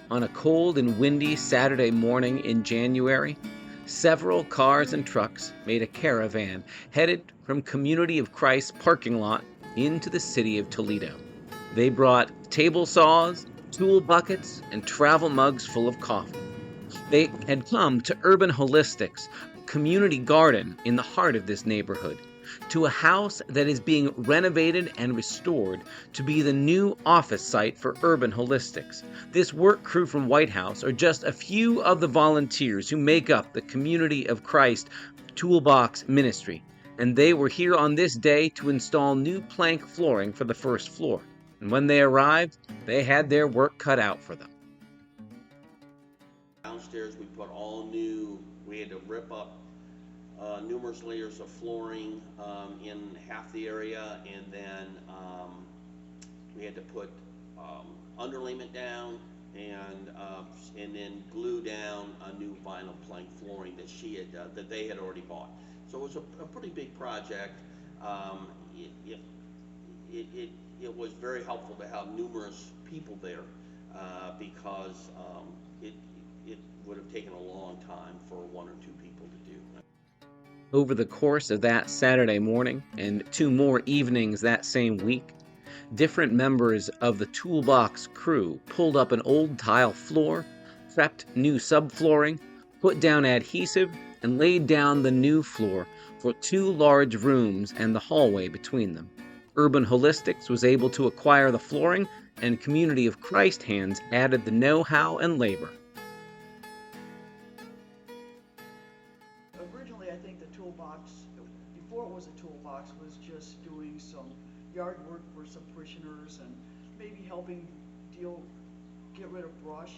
On a cold and windy Saturday morning in January, several cars and trucks made a caravan headed from Community of Christ's parking lot into the city of Toledo. They brought table saws, tool buckets, and travel mugs full of coffee. They had come to Urban Wholistics, a community garden in the heart of this neighborhood, to a house that is being renovated and restored to be the new office site for Urban Wholistics. This work crew from White House are just a few of the volunteers who make up the Community of Christ Toolbox Ministry, and they were here on this day to install new plank flooring for the first floor. And when they arrived, they had their work cut out for them. Downstairs we put all new, we had to rip up numerous layers of flooring in half the area, and then we had to put underlayment down and then glue down a new vinyl plank flooring that she had that they had already bought. So it was a pretty big project. It was very helpful to have numerous people there because it would have taken a long time for one or two people to do. Over the course of that Saturday morning and 2 more evenings that same week, different members of the Toolbox crew pulled up an old tile floor, prepped new subflooring, put down adhesive, and laid down the new floor for 2 large rooms and the hallway between them. Urban Wholistics was able to acquire the flooring, and Community of Christ hands added the know-how and labor. Originally, I think the Toolbox, before it was a Toolbox, was just doing some yard work for some parishioners and maybe helping get rid of brush.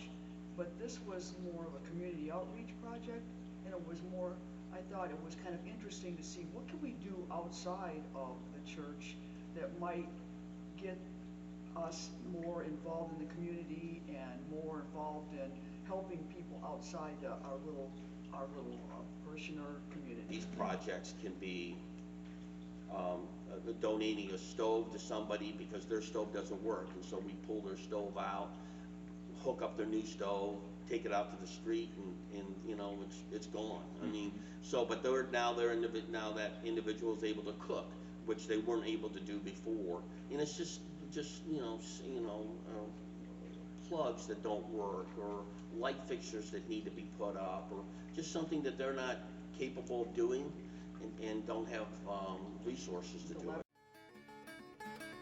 But this was more of a community outreach project, and it was more, I thought it was kind of interesting to see what can we do outside of the church that might get us more involved in the community and more involved in helping people outside our little parishioner community. These projects can be donating a stove to somebody because their stove doesn't work, and so we pull their stove out, hook up their new stove, take it out to the street, and you know it's gone. I mean, so but now that individual is able to cook, which they weren't able to do before, and it's just plugs that don't work, or light fixtures that need to be put up, or just something that they're not capable of doing and don't have resources to do it.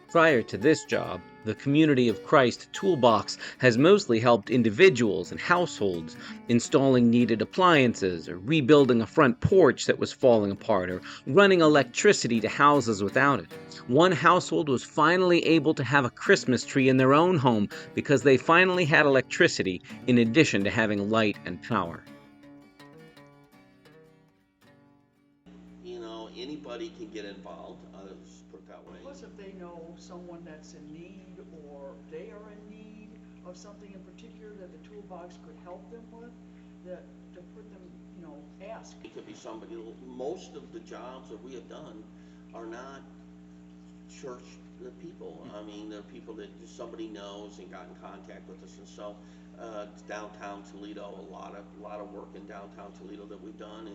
Prior to this job, the Community of Christ Toolbox has mostly helped individuals and households installing needed appliances, or rebuilding a front porch that was falling apart, or running electricity to houses without it. One household was finally able to have a Christmas tree in their own home because they finally had electricity in addition to having light and power. You know, anybody can get involved. Let's put it that way. Plus, if they know someone that's in need, or they are in need of something in particular that the Toolbox could help them with, to put them, ask. It could be somebody. Most of the jobs that we have done are not church people. I mean, they're people that somebody knows and got in contact with us, and so downtown Toledo, a lot of work in downtown Toledo that we've done,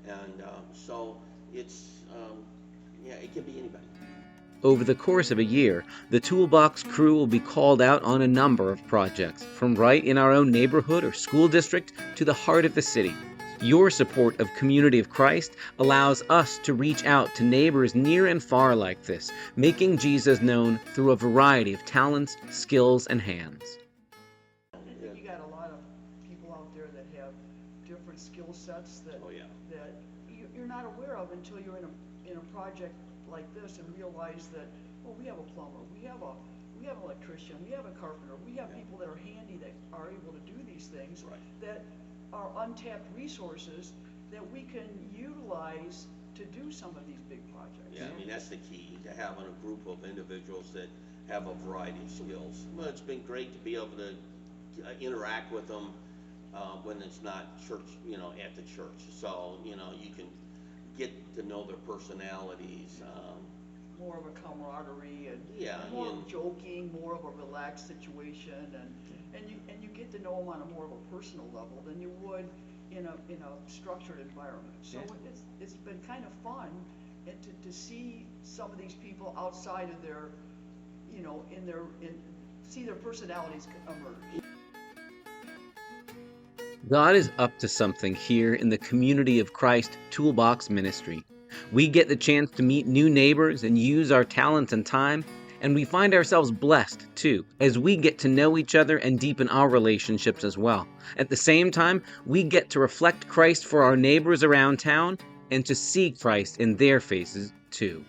and so it's it can be anybody. Over the course of a year, the Toolbox crew will be called out on a number of projects, from right in our own neighborhood or school district to the heart of the city. Your support of Community of Christ allows us to reach out to neighbors near and far like this, making Jesus known through a variety of talents, skills, and hands. I think you got a lot of people out there that have different skill sets that you're not aware of until you're in a project like this and realize that, we have a plumber, we have an electrician, we have a carpenter, we have people that are handy that are able to do these things, right, that are untapped resources that we can utilize to do some of these big projects. Yeah, I mean, that's the key, to having a group of individuals that have a variety of skills. Well, it's been great to be able to interact with them when it's not church, at the church. So, you can get to know their personalities. More of a camaraderie and yeah, more joking, more of a relaxed situation, and you get get to know them on a more of a personal level than you would in a structured environment. So Yeah. it's been kind of fun and to see some of these people outside of their, you know, see their personalities emerge. God is up to something here in the Community of Christ Toolbox Ministry. We get the chance to meet new neighbors and use our talents and time, and we find ourselves blessed too, as we get to know each other and deepen our relationships as well. At the same time, we get to reflect Christ for our neighbors around town and to see Christ in their faces too.